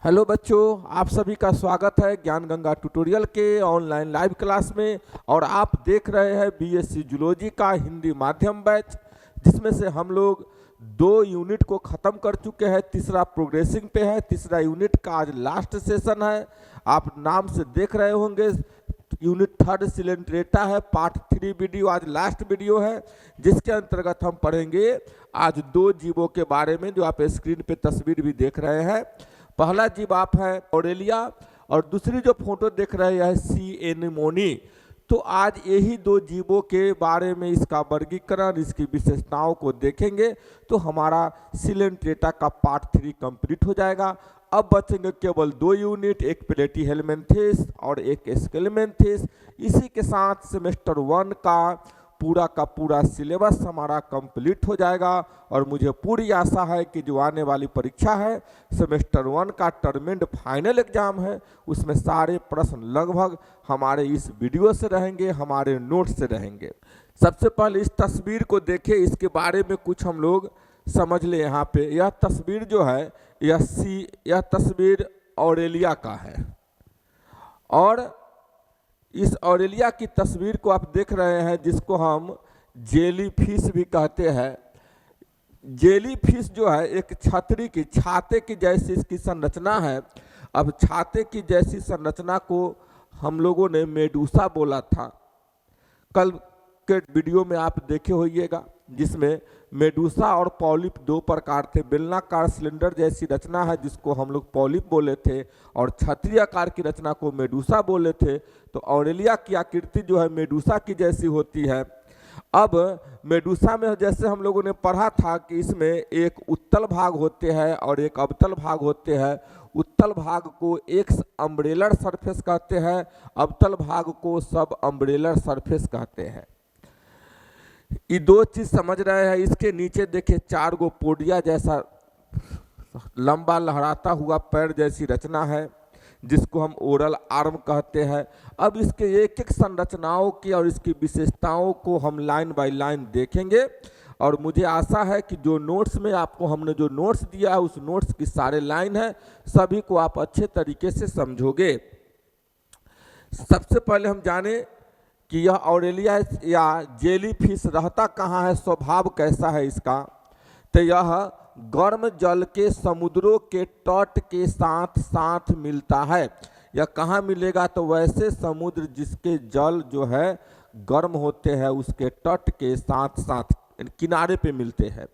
Hello बच्चों, आप सभी का स्वागत है ज्ञान गंगा ट्यूटोरियल के ऑनलाइन लाइव क्लास में। और आप देख रहे हैं बीएससी जूलॉजी का हिंदी माध्यम बैच, जिसमें से हम लोग 2 यूनिट को ख़त्म कर चुके हैं। तीसरा प्रोग्रेसिंग पे है। तीसरा यूनिट का आज लास्ट सेशन है। आप नाम से देख रहे होंगे यूनिट 3 सिलेंट्रेटा है। पार्ट 3 वीडियो आज लास्ट वीडियो है, जिसके अंतर्गत हम पढ़ेंगे आज 2 जीवों के बारे में, जो आप स्क्रीन पे तस्वीर भी देख रहे हैं। पहला जीव आप है ऑरेलिया और दूसरी जो फोटो देख रहे हैं सी एनेमोनी। तो आज यही 2 जीवों के बारे में, इसका वर्गीकरण, इसकी विशेषताओं को देखेंगे तो हमारा सिलेंट्रेटा का पार्ट 3 कंप्लीट हो जाएगा। अब बचेंगे केवल 2 यूनिट, एक प्लेटीहेल्मिन्थेस और एक स्केलेमेंथेस। इसी के साथ सेमेस्टर 1 का पूरा सिलेबस हमारा कंप्लीट हो जाएगा। और मुझे पूरी आशा है कि जो आने वाली परीक्षा है सेमेस्टर 1 का टर्म एंड फाइनल एग्जाम है, उसमें सारे प्रश्न लगभग हमारे इस वीडियो से रहेंगे, हमारे नोट से रहेंगे। सबसे पहले इस तस्वीर को देखें, इसके बारे में कुछ हम लोग समझ ले। यहाँ पे यह तस्वीर जो है यह तस्वीर ऑरेलिया का है। और इस ऑरेलिया की तस्वीर को आप देख रहे हैं, जिसको हम जेली फिश भी कहते हैं। जेली फिश जो है एक छतरी की, छाते की जैसी इसकी संरचना है। अब छाते की जैसी संरचना को हम लोगों ने मेडूसा बोला था। कल के वीडियो में आप देखे होइएगा, जिसमें मेडूसा और पॉलिप 2 प्रकार थे। बेलनाकार सिलेंडर जैसी रचना है, जिसको हम लोग पॉलिप बोले थे, और छतरी आकार की रचना को मेडूसा बोले थे। तो ऑरेलिया की आकृति जो है मेडूसा की जैसी होती है। अब मेडूसा में जैसे हम लोगों ने पढ़ा था कि इसमें एक उत्तल भाग होते हैं और एक अवतल भाग होते हैं। उत्तल भाग को एक अम्ब्रेलर सरफेस कहते हैं, अवतल भाग को सब अम्ब्रेलर सरफेस कहते हैं। ये 2 चीज समझ रहे हैं। इसके नीचे देखिए 4 गो पोडिया जैसा लंबा लहराता हुआ पैर जैसी रचना है, जिसको हम ओरल आर्म कहते हैं। अब इसके एक एक संरचनाओं की और इसकी विशेषताओं को हम लाइन बाय लाइन देखेंगे। और मुझे आशा है कि जो नोट्स में आपको हमने जो नोट्स दिया है, उस नोट्स की सारे लाइन है, सभी को आप अच्छे तरीके से समझोगे। सबसे पहले हम जाने कि यह ऑरेलिया या जेली फिश रहता कहाँ है, स्वभाव कैसा है इसका। तो यह गर्म जल के समुद्रों के तट के साथ साथ मिलता है। यह कहाँ मिलेगा, तो वैसे समुद्र जिसके जल जो है गर्म होते हैं, उसके तट के साथ साथ किनारे पे मिलते हैं।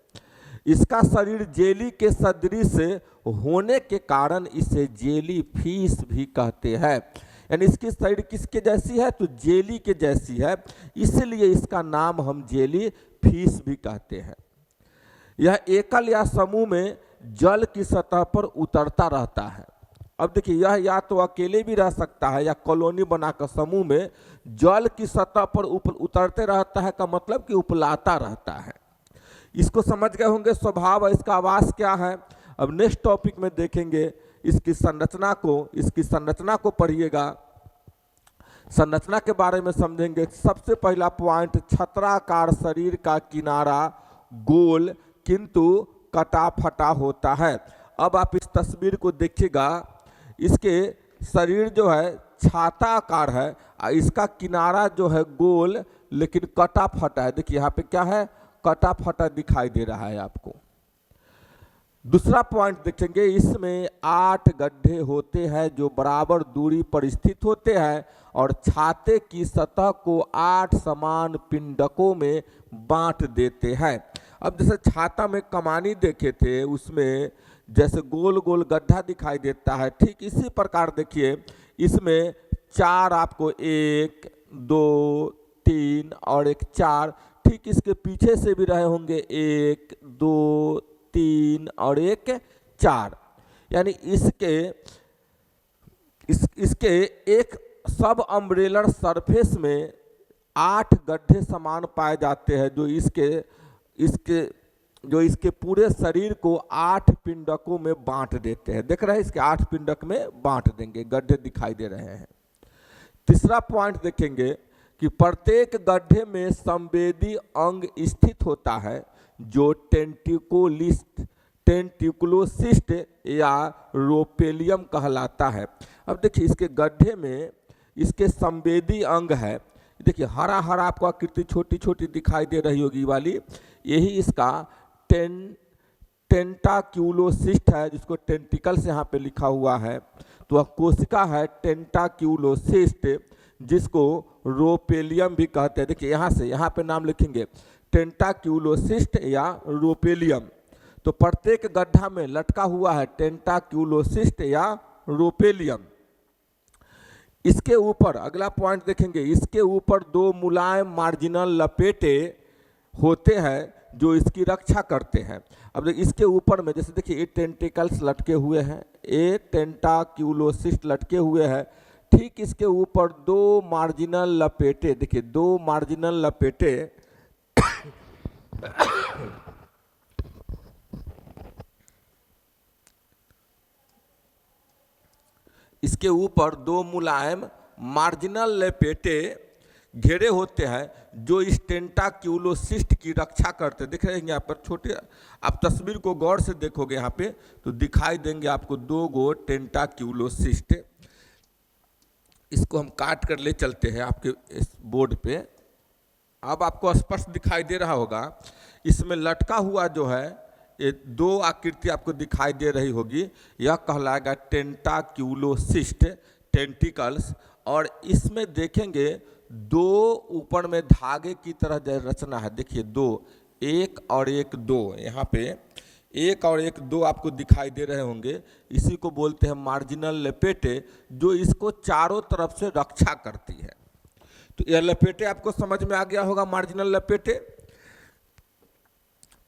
इसका शरीर जेली के सदृश होने के कारण इसे जेली फिश भी कहते हैं। यानी इसकी शरीर किसके जैसी है, तो जेली के जैसी है, इसलिए इसका नाम हम जेली फिश भी कहते हैं। यह एकल या समूह में जल की सतह पर उतरता रहता है। अब देखिए, यह या तो अकेले भी रह सकता है या कॉलोनी बनाकर समूह में जल की सतह पर उतरते रहता है, का मतलब कि उपलाता रहता है। इसको समझ गए होंगे स्वभाव और इसका आवास क्या है। अब नेक्स्ट टॉपिक में देखेंगे इसकी संरचना को पढ़िएगा। संरचना के बारे में समझेंगे। सबसे पहला पॉइंट, छत्राकार शरीर का किनारा गोल किंतु कटा फटा होता है। अब आप इस तस्वीर को देखिएगा, इसके शरीर जो है छाता आकार है, इसका किनारा जो है गोल लेकिन कटा फटा है। देखिए यहाँ पे क्या है, कटा फटा दिखाई दे रहा है आपको। दूसरा पॉइंट देखेंगे, इसमें 8 गड्ढे होते हैं जो बराबर दूरी पर स्थित होते हैं और छाते की सतह को 8 समान पिंडकों में बांट देते हैं। अब जैसे छाता में कमानी देखे थे, उसमें जैसे गोल गोल गड्ढा दिखाई देता है, ठीक इसी प्रकार देखिए इसमें 4 आपको 1 2 3 और एक 4, ठीक इसके पीछे से भी रहे होंगे 1 2 3 और एक 4। यानी इसके एक सब अम्ब्रेलर सरफेस में 8 गड्ढे समान पाए जाते हैं, जो इसके पूरे शरीर को 8 पिंडकों में बांट देते हैं। देख रहे हैं, इसके 8 पिंडक में बांट देंगे, गड्ढे दिखाई दे रहे हैं। तीसरा पॉइंट देखेंगे कि प्रत्येक गड्ढे में संवेदी अंग स्थित होता है, जो टेंटिकुलोसिस्ट या रोपेलियम कहलाता है। अब देखिए इसके गड्ढे में इसके संवेदी अंग है, देखिए हरा हरा आपको आकृति छोटी छोटी दिखाई दे रही होगी वाली, यही इसका टेंटाक्यूलोसिस्ट है, जिसको टेंटिकल्स यहाँ पे लिखा हुआ है। तो वह कोशिका है टेंटाक्यूलोसिस्ट, जिसको रोपेलियम भी कहते हैं। देखिए यहाँ से यहाँ पे नाम लिखेंगे टेंटाक्यूलोसिस्ट या रोपेलियम। तो प्रत्येक गड्ढा में लटका हुआ है टेंटाक्यूलोसिस्ट या रोपेलियम। इसके ऊपर अगला पॉइंट देखेंगे, इसके ऊपर दो मुलायम मार्जिनल लपेटे होते हैं जो इसकी रक्षा करते हैं। अब इसके ऊपर में जैसे देखिए ये टेंटिकल्स लटके हुए हैं, ये टेंटाक्यूलोसिस्ट लटके हुए हैं, ठीक इसके ऊपर दो मार्जिनल लपेटे, देखिए दो मार्जिनल लपेटे इसके ऊपर दो मुलायम मार्जिनल लपेटे घेरे होते हैं जो इस टेंटाक्यूलोसिस्ट की रक्षा करते हैं। देख रहे हैं यहाँ पर छोटे, आप तस्वीर को गौर से देखोगे यहाँ पे तो दिखाई देंगे आपको दो गो टेंटाक्यूलोसिस्ट। इसको हम काट कर ले चलते हैं आपके इस बोर्ड पे, अब आपको स्पष्ट दिखाई दे रहा होगा। इसमें लटका हुआ जो है ये दो आकृति आपको दिखाई दे रही होगी, यह कहलाएगा टेंटाक्यूलोसिस्ट टेंटिकल्स। और इसमें देखेंगे दो ऊपर में धागे की तरह रचना है, देखिए दो, एक और एक दो, यहाँ पे एक और एक दो आपको दिखाई दे रहे होंगे। इसी को बोलते हैं मार्जिनल लपेटे, जो इसको चारों तरफ से रक्षा करती है। तो यह लपेटे आपको समझ में आ गया होगा, मार्जिनल लपेटे।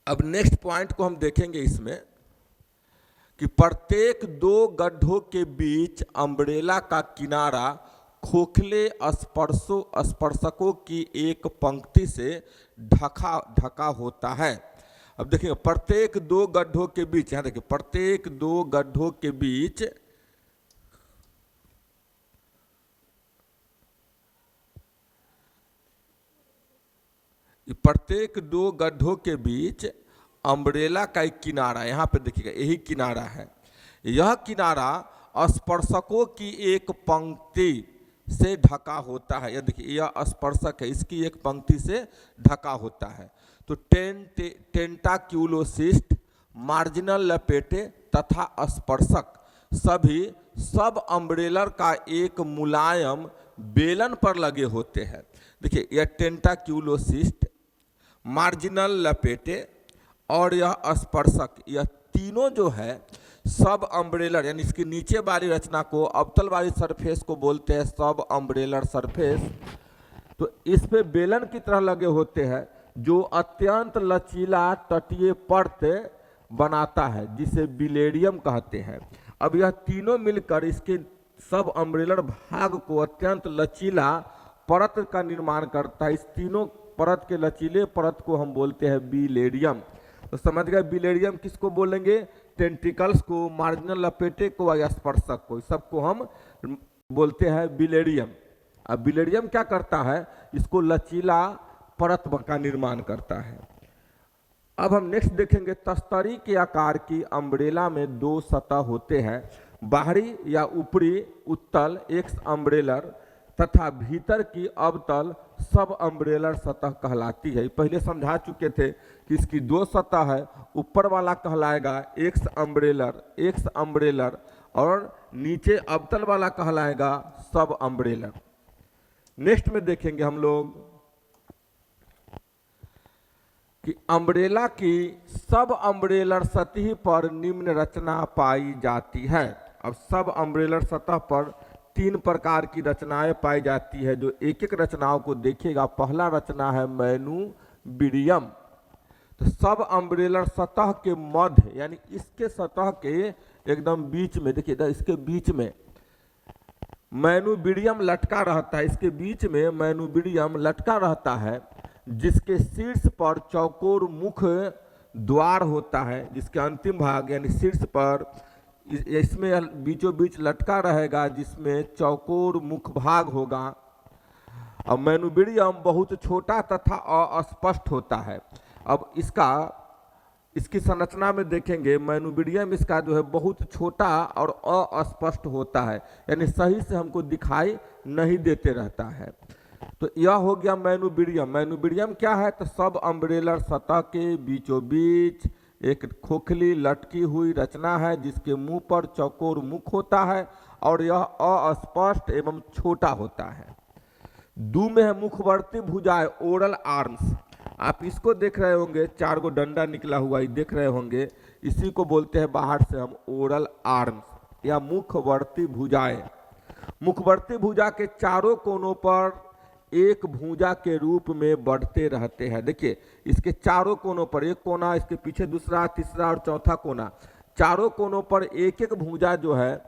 अब नेक्स्ट पॉइंट को हम देखेंगे इसमें कि प्रत्येक दो गड्ढों के बीच अम्ब्रेला का किनारा खोखले स्पर्शकों की एक पंक्ति से ढका होता है। अब देखिए प्रत्येक दो गड्ढों के बीच, यहाँ देखिए प्रत्येक दो गड्ढों के बीच अम्ब्रेला का एक किनारा, यहाँ पे देखिएगा यही किनारा है, यह किनारा स्पर्शकों की एक पंक्ति से ढका होता है। यह देखिए यह स्पर्शक है, इसकी एक पंक्ति से ढका होता है। तो टेंटाक्यूलोसिस्ट, मार्जिनल लपेटे तथा स्पर्शक सभी सब अम्ब्रेलर का एक मुलायम बेलन पर लगे होते हैं। देखिए यह टेंटाक्यूलोसिस्ट, मार्जिनल लपेटे और यह स्पर्शक, यह तीनों जो है सब अम्ब्रेलर, यानी इसकी नीचे वाली रचना को, अवतल वाली सरफेस को बोलते हैं सब अम्ब्रेलर सरफेस। तो इस पे बेलन की तरह लगे होते हैं जो अत्यंत लचीला तटीय परत बनाता है, जिसे बिलेडियम कहते हैं। अब यह तीनों मिलकर इसके सब अम्ब्रेलर भाग को अत्यंत लचीला परत का निर्माण करता है। इस तीनों परत के लचीले परत को हम बोलते हैं बिलेडियम। तो समझ गए बिलेडियम किसको बोलेंगे, टेंटिकल्स को, मार्जिनल लपेटे को या स्पर्शक को, सबको हम बोलते हैं बिलेडियम। अब बिलेडियम क्या करता है, इसको लचीला परत का निर्माण करता है। अब हम नेक्स्ट देखेंगे, तस्तरी के आकार की अम्ब्रेला में दो सतह होते हैं, बाहरी या ऊपरी उत्तल एक्स अम्ब्रेलर तथा भीतर की अवतल सब अम्ब्रेलर सतह कहलाती है। पहले समझा चुके थे कि इसकी दो सतह है, ऊपर वाला कहलाएगा एक्स अम्ब्रेलर और नीचे अवतल वाला कहलाएगा सब अम्ब्रेलर। नेक्स्ट में देखेंगे हम लोग कि अम्ब्रेला की सब अम्ब्रेलर सतह पर निम्न रचना पाई जाती है। अब सब अम्ब्रेलर सतह पर तीन प्रकार की रचनाएं पाई जाती है, जो एक एक रचनाओं को देखिएगा। पहला रचना है मैनुबिडियम। तो सब अम्ब्रेलर सतह के मध्य, यानी इसके सतह के एकदम बीच में, देखिए इसके बीच में मैनुबिडियम लटका रहता है, इसके बीच में मैनुबिडियम लटका रहता है, जिसके शीर्ष पर चौकोर मुख द्वार होता है, जिसके अंतिम भाग यानी शीर्ष पर इसमें बीचों बीच लटका रहेगा, जिसमें चौकोर मुख भाग होगा। अब मैनुबिडियम बहुत छोटा तथा अस्पष्ट होता है। अब इसका इसकी संरचना में देखेंगे मैनुबिडियम इसका जो है बहुत छोटा और अस्पष्ट होता है, यानी सही से हमको दिखाई नहीं देते रहता है। तो यह हो गया मैनुबिडियम। मैनुबिडियम क्या है? तो सब अम्ब्रेलर सतह के बीचों बीच एक खोखली लटकी हुई रचना है जिसके मुंह पर चौकोर मुख होता है और यह अस्पष्ट एवं छोटा होता है। दू में है मुखवर्ती भुजाएं, ओरल आर्म्स। आप इसको देख रहे होंगे, 4 गो डंडा निकला हुआ ही देख रहे होंगे, इसी को बोलते हैं बाहर से हम ओरल आर्म्स या मुखवर्ती भुजाएं। मुखवर्ती भुजा के चारों कोनों पर एक भुजा के रूप में बढ़ते रहते हैं। देखिए इसके चारों कोनों पर एक कोना, इसके पीछे दूसरा, तीसरा और चौथा कोना, चारों कोनों पर एक एक भुजा जो है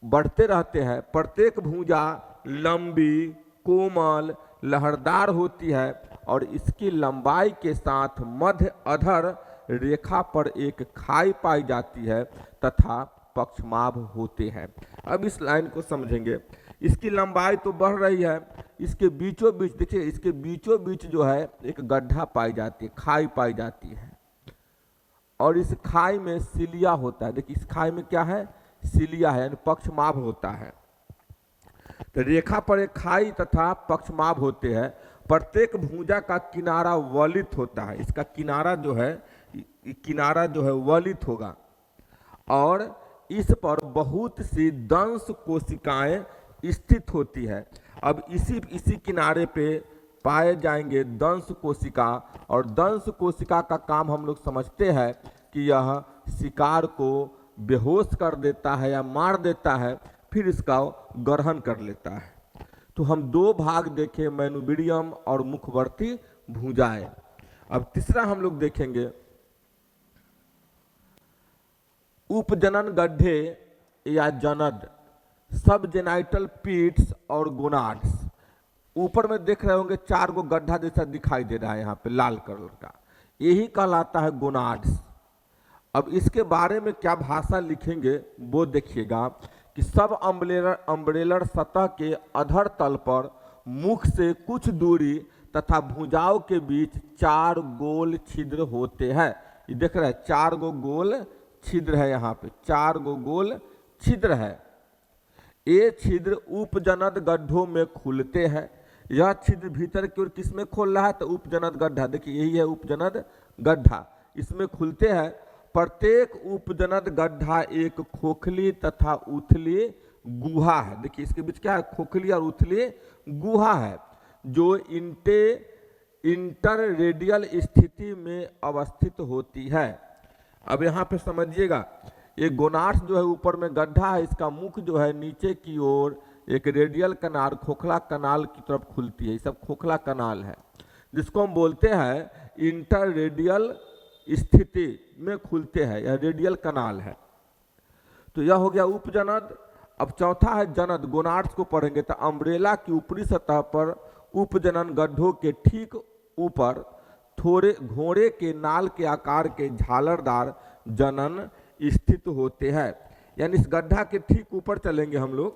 बढ़ते रहते हैं। प्रत्येक भुजा लंबी, कोमल, लहरदार होती है और इसकी लंबाई के साथ मध्य अधर रेखा पर एक खाई पाई जाती है तथा पक्षमाभ होते हैं। अब इस लाइन को समझेंगे। इसकी लंबाई तो बढ़ रही है, इसके बीचों बीच देखिए, इसके बीचों बीच जो है एक गड्ढा पाई जाती है, खाई पाई जाती है और इस खाई में सिलिया होता है। देखिए इस खाई में क्या है? सिलिया है, यानी पक्षमाभ होता है। तो रेखा पर एक खाई तथा पक्षमाभ होते हैं। प्रत्येक भुजा का किनारा वलित होता है, इसका किनारा जो है वलित होगा और इस पर बहुत सी दंश कोशिकाएं स्थित होती है। अब इसी किनारे पे पाए जाएंगे दंश कोशिका, और दंश कोशिका का काम हम लोग समझते हैं कि यह शिकार को बेहोश कर देता है या मार देता है, फिर इसका ग्रहण कर लेता है। तो हम 2 भाग देखे, मैनुबिडियम और मुखवर्ती भुजाएं। अब तीसरा हम लोग देखेंगे उपजनन गड्ढे या जनद, सब जेनाइटल पीट्स और गोनाड्स। ऊपर में देख रहे होंगे 4 गो गड्ढा जैसा दिखाई दे रहा है यहाँ पे लाल कलर का, यही कहलाता है गोनाड्स। अब इसके बारे में क्या भाषा लिखेंगे वो देखिएगा कि सब अम्ब्रेलर सतह के अधर तल पर मुख से कुछ दूरी तथा भुजाओं के बीच 4 गोल छिद्र होते हैं। ये देख रहे हैं 4 गो गोल छिद्र है, यहाँ पे 4 गो गोल छिद्र है। ये छिद्र उपजनद गड्ढों में खुलते हैं। यह छिद्र भीतर की ओर किसमें खोल रहा है? तो उपजनद गड्ढा, देखिए यही है उपजनद गड्ढा, इसमें खुलते हैं। प्रत्येक उपजनद गड्ढा एक खोखली तथा उथली गुहा है। देखिए इसके बीच क्या है? खोखली और उथली गुहा है जो इंटर रेडियल स्थिति में अवस्थित होती है। अब यहाँ पे समझिएगा, ये गोनाड्स जो है ऊपर में गड्ढा है, इसका मुख जो है नीचे की ओर एक रेडियल कनाल, खोखला कनाल की तरफ खुलती है। ये सब खोखला कनाल है जिसको हम बोलते हैं इंटर रेडियल स्थिति में खुलते हैं, यह रेडियल कनाल है। तो यह हो गया उपजनद। अब चौथा है जनद। गोनाड्स को पढ़ेंगे तो अम्ब्रेला की ऊपरी सतह पर उपजनन गड्ढों के ठीक ऊपर थोड़े घोड़े के नाल के आकार के झालरदार जनन स्थित होते हैं। यानी इस गड्ढा के ठीक ऊपर चलेंगे हम लोग,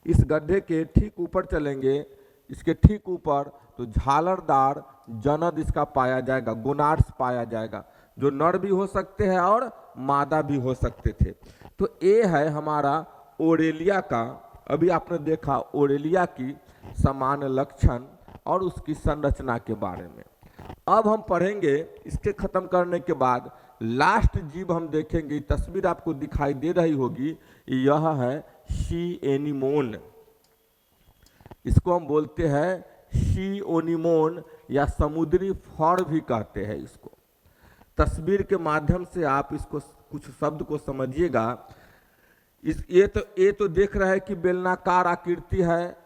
इस गड्ढे के ठीक ऊपर चलेंगे, इसके ठीक ऊपर तो झालरदार जनद इसका पाया जाएगा, गोनाड्स पाया जाएगा, जो नर भी हो सकते हैं और मादा भी हो सकते थे। तो ये है हमारा ओरेलिया का, अभी आपने देखा ओरेलिया की समान लक्षण और उसकी संरचना के बारे में। अब हम पढ़ेंगे, इसके खत्म करने के बाद लास्ट जीव हम देखेंगे, तस्वीर आपको दिखाई दे रही होगी, यह है सी एनीमोन। इसको हम बोलते हैं सी ओनिमोन या समुद्री फौड़ भी कहते हैं इसको। तस्वीर के माध्यम से आप इसको कुछ शब्द को समझिएगा। ये तो देख रहे हैं कि बेलनाकार आकृति है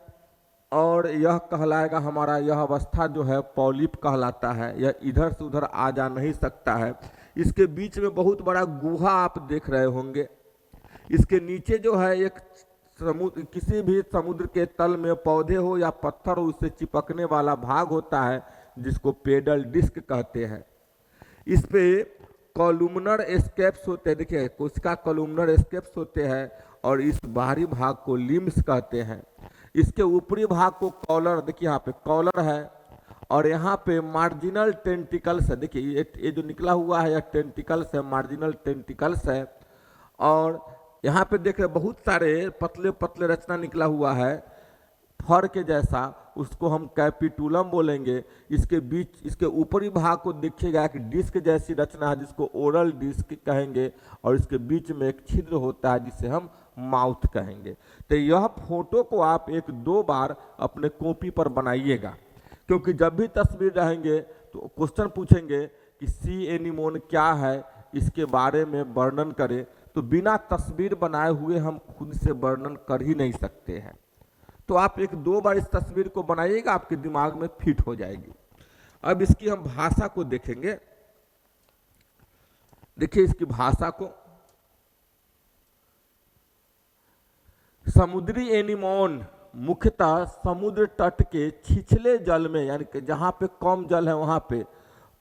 और यह कहलाएगा हमारा, यह अवस्था जो है पॉलिप कहलाता है, यह इधर से उधर आ जा नहीं सकता है। इसके बीच में बहुत बड़ा गुहा आप देख रहे होंगे। इसके नीचे जो है एक समुद्र, किसी भी समुद्र के तल में पौधे हो या पत्थर हो उससे चिपकने वाला भाग होता है जिसको पेडल डिस्क कहते हैं। इस पे कॉलुमनर एस्केप्स होते हैं, देखिए कोशिका कॉलुमनर एस्केप्स होते हैं और इस बाहरी भाग को लिम्स कहते हैं। इसके ऊपरी भाग को कॉलर, देखिए यहाँ पे कॉलर है और यहाँ पे मार्जिनल टेंटिकल्स है। देखिए ये जो निकला हुआ है यह टेंटिकल्स है, मार्जिनल टेंटिकल्स है। और यहाँ पे देख रहे बहुत सारे पतले पतले रचना निकला हुआ है फर के जैसा, उसको हम कैपिटुलम बोलेंगे। इसके बीच, इसके ऊपरी भाग को देखिएगा कि डिस्क जैसी रचना है जिसको ओरल डिस्क कहेंगे, और इसके बीच में एक छिद्र होता है जिसे हम माउथ कहेंगे। तो यह फोटो को आप 1-2 बार अपने कॉपी पर बनाइएगा, क्योंकि जब भी तस्वीर रहेंगे तो क्वेश्चन पूछेंगे कि सी एनीमोन क्या है, इसके बारे में वर्णन करें। तो बिना तस्वीर बनाए हुए हम खुद से वर्णन कर ही नहीं सकते हैं। तो आप 1-2 बार इस तस्वीर को बनाइएगा, आपके दिमाग में फिट हो जाएगी। अब इसकी हम भाषा को देखेंगे। देखिए इसकी भाषा को, समुद्री एनीमोन मुख्यतः समुद्र तट के छिछले जल में, यानी कि जहां पे कम जल है वहां पे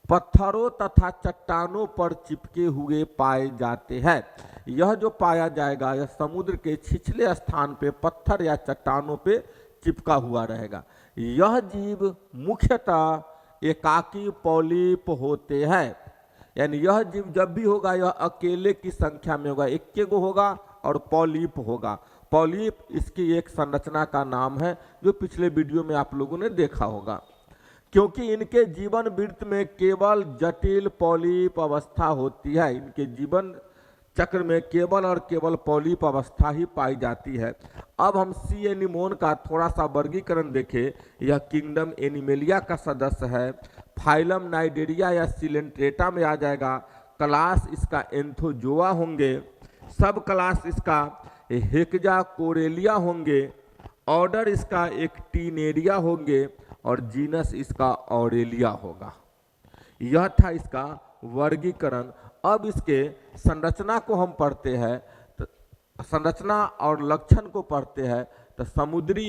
पत्थरों तथा चट्टानों पर चिपके हुए पाए जाते हैं। यह जो पाया जाएगा यह समुद्र के छिछले स्थान पे पत्थर या चट्टानों पे चिपका हुआ रहेगा। यह जीव मुख्यतः एकाकी पॉलिप होते हैं, यानी यह जीव जब भी होगा यह अकेले की संख्या में होगा, एक गो होगा और पॉलिप होगा। पॉलिप इसकी एक संरचना का नाम है जो पिछले वीडियो में आप लोगों ने देखा होगा। क्योंकि इनके जीवन वृत्त में केवल जटिल पॉलिप अवस्था होती है, इनके जीवन चक्र में केवल और केवल पॉलिप अवस्था ही पाई जाती है। अब हम सी एनीमोन का थोड़ा सा वर्गीकरण देखें। यह किंगडम एनिमेलिया का सदस्य है, फाइलम नाइडेरिया या सिलेंट्रेटा में आ जाएगा। क्लास इसका एंथोजोआ होंगे, सब क्लास इसका हेक्जा कोरेलिया होंगे, ऑर्डर इसका एक्टिनेरिया होंगे और जीनस इसका ऑरेलिया होगा। यह था इसका वर्गीकरण। अब इसके संरचना को हम पढ़ते हैं, तो संरचना और लक्षण को पढ़ते हैं। तो समुद्री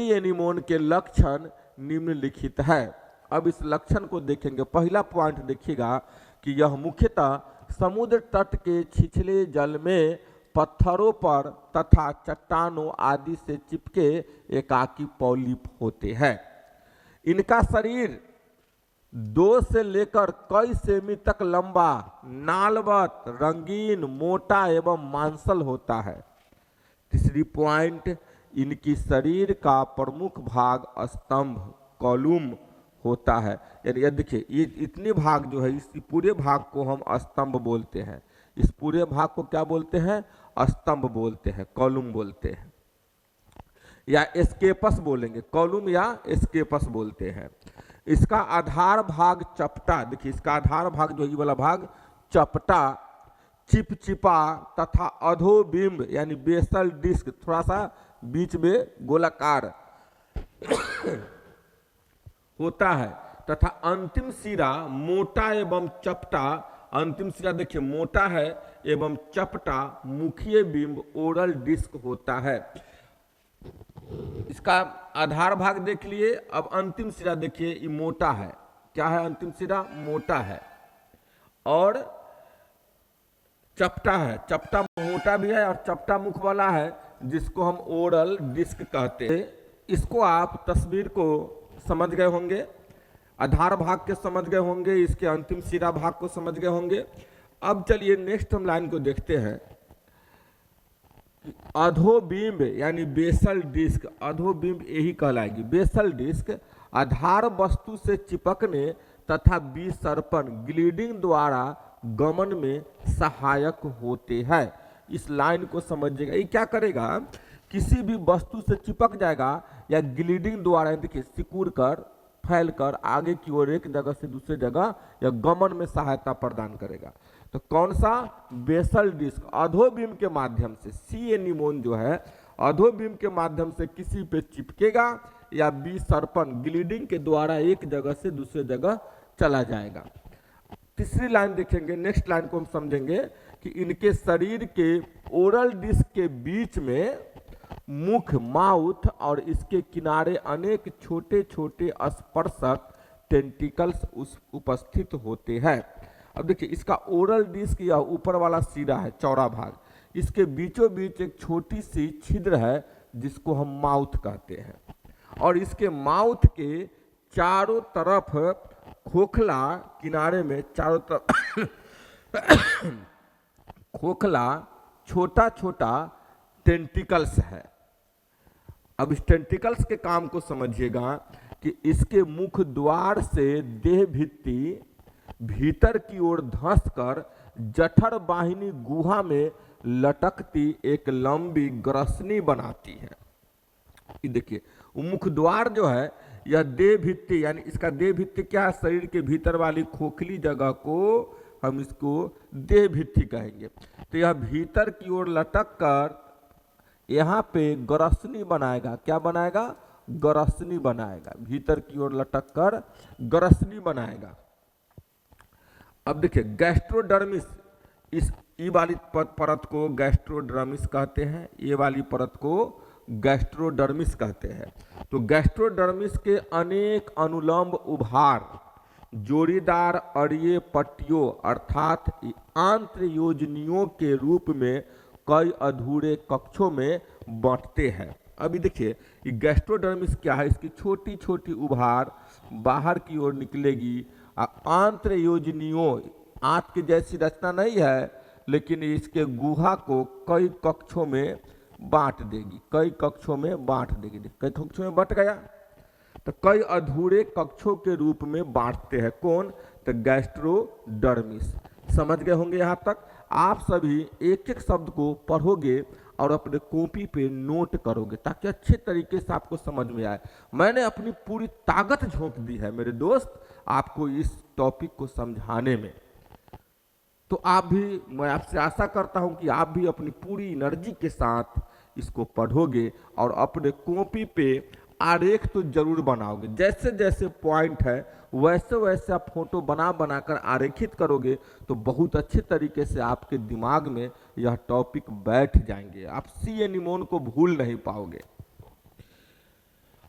एनीमोन के लक्षण निम्नलिखित है। अब इस लक्षण को देखेंगे। पहला पॉइंट देखिएगा कि यह मुख्यतः समुद्र तट के छिछले जल में पत्थरों पर तथा चट्टानों आदि से चिपके एकाकी पॉलिप होते हैं। इनका शरीर 2 से लेकर कई सेमी तक लंबा, नालवत, रंगीन, मोटा एवं मांसल होता है। तीसरी पॉइंट, इनकी शरीर का प्रमुख भाग स्तंभ कॉलम होता है। यानी यह देखिए ये इतने भाग जो है, इस पूरे भाग को हम स्तंभ बोलते हैं। इस पूरे भाग को क्या बोलते हैं? स्तंभ बोलते हैं, कॉलम बोलते हैं, या एस्केपस बोलेंगे। कॉलम या एस्केपस बोलते हैं। इसका आधार भाग चपटा, देखिए इसका आधार भाग जो ये वाला भाग चपटा, चिपचिपा तथा अधोबिंब यानी बेसल डिस्क, थोड़ा सा बीच में गोलाकार होता है, तथा अंतिम सिरा मोटा एवं चपटा। अंतिम सिरा देखिए मोटा है एवं चपटा मुखीय बिंब ओरल डिस्क होता है। इसका आधार भाग देख लिए। अब अंतिम सिरा देखिए ये मोटा है। क्या है? अंतिम सिरा मोटा है और चपटा है। चपटा मोटा भी है और चपटा मुख वाला है, जिसको हम ओरल डिस्क कहते हैं। इसको आप तस्वीर को समझ गए होंगे, आधार भाग के समझ गए होंगे, इसके अंतिम सिरा भाग को समझ गए होंगे। अब चलिए नेक्स्ट हम लाइन को देखते हैं। अधोबिंब यानी बेसल डिस्क, अधोबिंब यही कहलाएगी। बेसल डिस्क आधार वस्तु से चिपकने तथा विसर्पण ग्लीडिंग द्वारा गमन में सहायक होते हैं। इस लाइन को समझिएगा। ये क्या करेगा? किसी भी वस्तु से चिपक जाएगा या ग्लीडिंग द्वारा, देखिए सिकुड़ कर फैल कर आगे की ओर एक जगह से दूसरे जगह या गमन में सहायता प्रदान करेगा। तो कौन सा? बेसल डिस्क अधोबिंब के माध्यम से। सी एनीमोन जो है अधोबिंब के माध्यम से किसी पे चिपकेगा या विसर्पण ग्लीडिंग के द्वारा एक जगह से दूसरे जगह चला जाएगा। तीसरी लाइन देखेंगे, नेक्स्ट लाइन को हम समझेंगे कि इनके शरीर के ओरल डिस्क के बीच में मुख माउथ और इसके किनारे अनेक छोटे छोटे स्पर्शक टेंटिकल्स उपस्थित होते हैं। अब देखिए इसका ओरल डिस्क या ऊपर वाला सिरा है, चौड़ा भाग, इसके बीचों बीच एक छोटी सी छिद्र है जिसको हम माउथ कहते हैं। और इसके माउथ के चारों तरफ खोखला, किनारे में चारों तरफ खोखला छोटा छोटा टेंटिकल्स है। अब इस टेंटिकल्स के काम को समझिएगा कि इसके मुख द्वार से देह भित्ति भीतर की ओर धंसकर जठर वाहिनी गुहा में लटकती एक लंबी ग्रसनी बनाती है। ये देखिए, मुख द्वार जो है यह देह भित्ति, यानी इसका देह भित्ति क्या है, शरीर के भीतर वाली खोखली जगह को हम इसको देह भित्ति कहेंगे। तो यह भीतर की ओर लटक कर यहाँ पे ग्रसनी बनाएगा। क्या बनाएगा? ग्रसनी बनाएगा। भीतर की ओर लटक कर ग्रसनी बनाएगा। अब देखिए, गैस्ट्रोडर्मिस, इस ई वाली परत को गैस्ट्रोडर्मिस कहते हैं, ये वाली परत को गैस्ट्रोडर्मिस कहते हैं। तो गैस्ट्रोडर्मिस के अनेक अनुलंब उभार जोड़ीदार अड़िए पट्टियों अर्थात आंत्र योजनियों के रूप में कई अधूरे कक्षों में बांटते हैं। अभी देखिए, ये गैस्ट्रोडर्मिस क्या है, इसकी छोटी छोटी उभार बाहर की ओर निकलेगी। आंत्र योजनियों, आंत की जैसी रचना नहीं है, लेकिन इसके गुहा को कई कक्षों में बांट देगी। कई कक्षों में बांट देगी। कई कक्षों में बट गया तो कई अधूरे कक्षों के रूप में बांटते हैं। कौन? तो गैस्ट्रोडर्मिस। समझ गए होंगे यहाँ तक। आप सभी एक एक शब्द को पढ़ोगे और अपने कॉपी पे नोट करोगे ताकि अच्छे तरीके से आपको समझ में आए। मैंने अपनी पूरी ताकत झोंक दी है मेरे दोस्त आपको इस टॉपिक को समझाने में। तो आप भी, मैं आपसे आशा करता हूं कि आप भी अपनी पूरी एनर्जी के साथ इसको पढ़ोगे और अपने कॉपी पे आरेख तो जरूर बनाओगे। जैसे जैसे पॉइंट है वैसे वैसे आप फोटो बना बनाकर आरेखित करोगे तो बहुत अच्छे तरीके से आपके दिमाग में यह टॉपिक बैठ जाएंगे। आप सी एनीमोन को भूल नहीं पाओगे।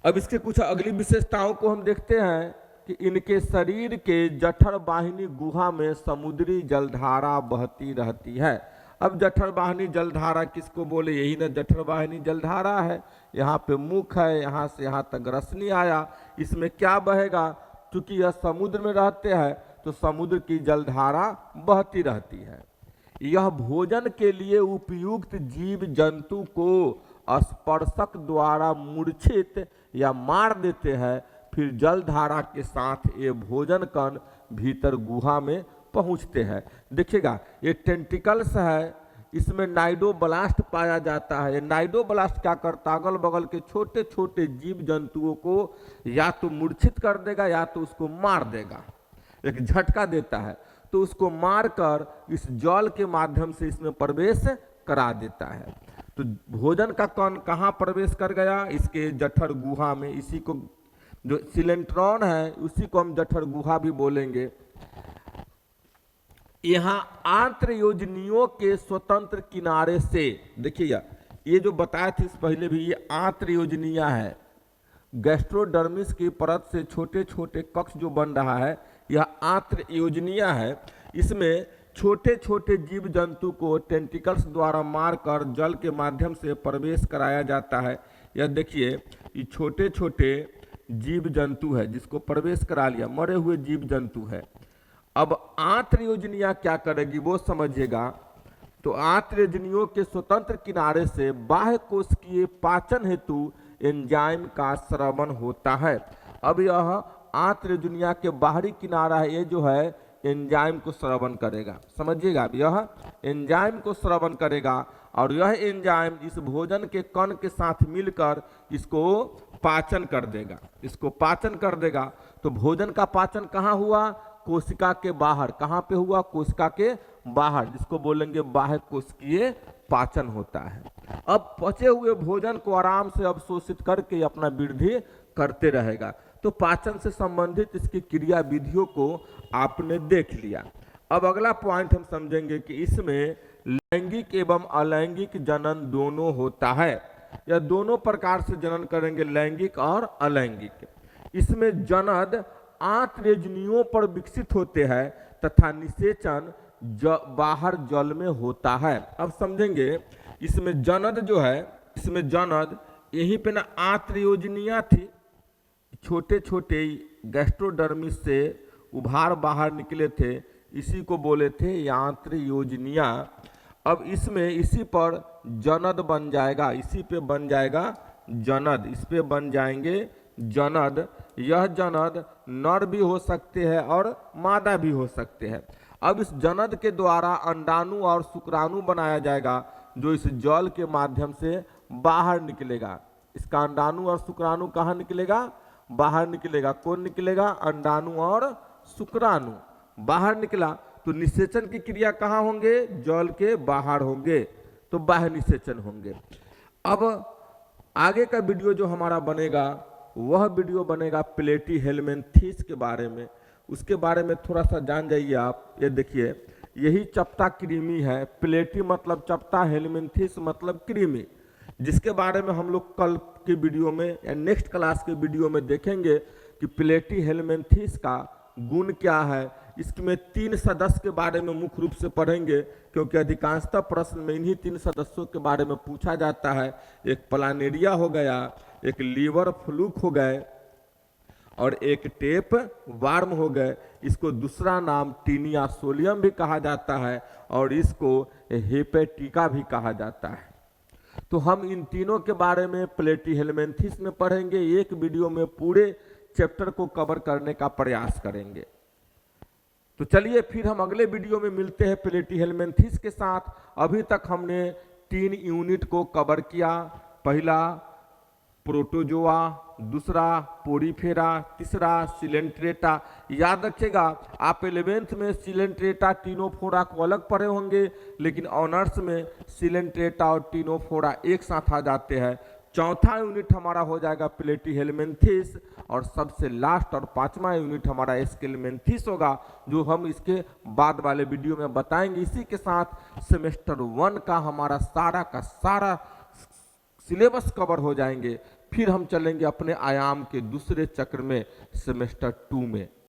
अब इसके कुछ अगली विशेषताओं को हम देखते हैं कि इनके शरीर के जठर वाहिनी गुहा में समुद्री जलधारा बहती रहती है। अब जठर वाहिनी जलधारा किसको बोले? यही ना जठर वाहिनी जलधारा है। यहाँ पे मुख है, यहाँ से यहाँ तक रसनी आया, इसमें क्या बहेगा? क्योंकि यह समुद्र में रहते हैं तो समुद्र की जलधारा बहती रहती है। यह भोजन के लिए उपयुक्त जीव जंतु को स्पर्शक द्वारा मूर्छित या मार देते हैं। फिर जलधारा के साथ ये भोजन कण भीतर गुहा में पहुंचते हैं। देखिएगा, ये टेंटिकल्स है, इसमें नाइडोब्लास्ट पाया जाता है। ये नाइडोब्लास्ट क्या करता है? अगल बगल के छोटे छोटे जीव जंतुओं को या तो मूर्छित कर देगा या तो उसको मार देगा, एक झटका देता है, तो उसको मारकर इस जल के माध्यम से इसमें प्रवेश करा देता है। तो भोजन का कण कहाँ प्रवेश कर गया? इसके जठर गुहा में। इसी को, जो सिलेंट्रॉन है, उसी को हम जठर गुहा भी बोलेंगे। यहाँ आंत्र योजनियों के स्वतंत्र किनारे से, देखिएगा ये जो बताया था इस पहले भी, ये आंत्र योजनिया है। गैस्ट्रोडर्मिस की परत से छोटे छोटे कक्ष जो बन रहा है यह आंत्र योजनिया है। इसमें छोटे छोटे जीव जंतु को टेंटिकल्स द्वारा मारकर जल के माध्यम से प्रवेश कराया जाता है। यह देखिए, ये छोटे छोटे जीव जंतु है जिसको प्रवेश करा लिया, मरे हुए जीव जंतु है। अब आंत्र योजनिया क्या करेगी वो समझिएगा। तो आंत्र योजनियों के स्वतंत्र किनारे से बाह्य कोशिकीय पाचन हेतु एंजाइम का स्रवण होता है। अब यह आंत्र योजनिया के बाहरी किनारा है, ये जो है एंजाइम को स्रवण करेगा। समझिएगा, यह एंजाइम को स्रवण करेगा और यह एंजाइम इस भोजन के कण के साथ मिलकर इसको पाचन कर देगा। इसको पाचन कर देगा। तो भोजन का पाचन कहाँ हुआ? कोशिका के बाहर। कहाँ पे हुआ? कोशिका के बाहर, जिसको बोलेंगे बाह्य कोशिकीय पाचन होता है। अब पचे हुए भोजन को आराम से अवशोषित करके अपना वृद्धि करते रहेगा। तो पाचन से संबंधित इसकी क्रिया विधियों को आपने देख लिया। अब अगला पॉइंट हम समझेंगे कि इसमें लैंगिक एवं अलैंगिक जनन दोनों होता है। यह दोनों प्रकार से जनन करेंगे, लैंगिक और अलैंगिक। इसमें जनन आंत्र योजनियों पर विकसित होते हैं तथा निषेचन बाहर जल में होता है। अब समझेंगे, इसमें जनन जो है, इसमें जनन यहीं पे ना आंत्र योजनिया थी, छोटे छोटे गैस्ट्रोडर्मिस से उभार बाहर निकले थे, इसी को बोले थे यांत्रयोजनिया। अब इसमें इसी पर जनद बन जाएगा, इसी पे बन जाएगा जनद, इस पे बन जाएंगे जनद। यह जनद नर भी हो सकते हैं और मादा भी हो सकते हैं। अब इस जनद के द्वारा अंडाणु और शुक्राणु बनाया जाएगा, जो इस जल के माध्यम से बाहर निकलेगा। इसका अंडाणु और शुक्राणु कहाँ निकलेगा? बाहर निकलेगा। कौन निकलेगा? अंडाणु और शुक्राणु बाहर निकला तो निषेचन की क्रिया कहाँ होंगे? जल के बाहर होंगे, तो बाह्य निषेचन होंगे। अब आगे का वीडियो जो हमारा बनेगा वह वीडियो बनेगा प्लेटीहेल्मिन्थेस के बारे में। उसके बारे में थोड़ा सा जान जाइए आप। ये देखिए, यही चपटा कृमि है। प्लेटी मतलब चपटा, हेल्मिन्थेस मतलब कृमि, जिसके बारे में हम लोग कल के वीडियो में या नेक्स्ट क्लास के वीडियो में देखेंगे कि प्लेटीहेल्मिन्थेस का गुण क्या है। इसमें 3 सदस्य के बारे में मुख्य रूप से पढ़ेंगे, क्योंकि अधिकांशतः प्रश्न में इन्हीं 3 सदस्यों के बारे में पूछा जाता है। एक प्लानेरिया हो गया, एक लीवर फ्लूक हो गए और एक टेप वार्म हो गए। इसको दूसरा नाम टीनिया सोलियम भी कहा जाता है और इसको हेपेटिका भी कहा जाता है। तो हम इन तीनों के बारे में प्लेटीहेल्मिन्थेस में पढ़ेंगे। एक वीडियो में पूरे चैप्टर को कवर करने का प्रयास करेंगे। तो चलिए फिर हम अगले वीडियो में मिलते हैं प्लेटीहेल्मिन्थेस के साथ। अभी तक हमने 3 यूनिट को कवर किया। पहला प्रोटोजोआ, दूसरा पोरीफेरा, तीसरा सिलेंट्रेटा। याद रखिएगा, आप 11th में सिलेंट्रेटा टीनोफोरा को अलग पढ़े होंगे, लेकिन ऑनर्स में सिलेंट्रेटा और टीनोफोरा एक साथ आ जाते हैं। चौथा यूनिट हमारा हो जाएगा प्लेटीहेल्मिन्थेस और सबसे लास्ट और 5वां यूनिट हमारा एस्केल्मेंथेस होगा, जो हम इसके बाद वाले वीडियो में बताएंगे। इसी के साथ सेमेस्टर 1 का हमारा सारा का सारा सिलेबस कवर हो जाएंगे। फिर हम चलेंगे अपने आयाम के दूसरे चक्र में सेमेस्टर 2 में।